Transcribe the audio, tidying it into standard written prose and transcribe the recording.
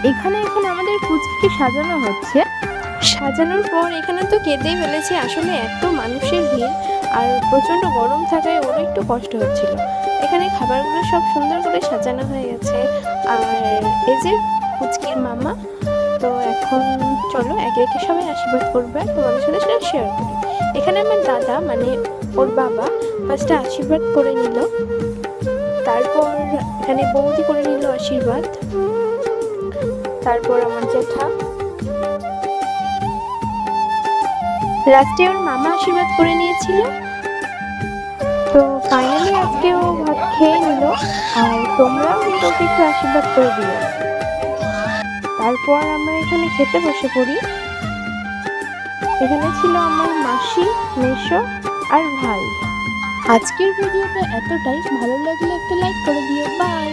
এখানে এখন আমাদের পুচকিকে সাজানো হচ্ছে। সাজানোর পর এখানে তো কেঁদেই ফেলেছে, আসলে এত মানুষের ভিড় আর প্রচণ্ড গরম থাকায় ওরও একটু কষ্ট হচ্ছিল। এখানে খাবারগুলো সব সুন্দর করে সাজানো হয়ে গেছে। আর এই যে পুচকির মামা, তো এখন চলো একে একে সবাই আশীর্বাদ করবে আর তোমাদের সাথে সেটা শেয়ার করি। এখানে আমার দাদা মানে ওর বাবা ফার্স্টে আশীর্বাদ করে নিল, তারপর এখানে বৌদি করে নিল আশীর্বাদ, তারপর আমার জ্যাঠা, লাস্টে ওর মামা আশীর্বাদ করে নিয়েছিল। তো ফাইনালি আজকে ও ভাত খেয়ে নিল, আর তোমরাও কিন্তু ওকে একটু আশীর্বাদ করে দিও। তারপর আমরা এখানে খেতে বসে পড়ি। এখানে ছিল আমার মাসি, মেসো আর ভাই। আজকের ভিডিওটা এতটাই, ভালো লাগলে একটা লাইক করে দিও। বাই।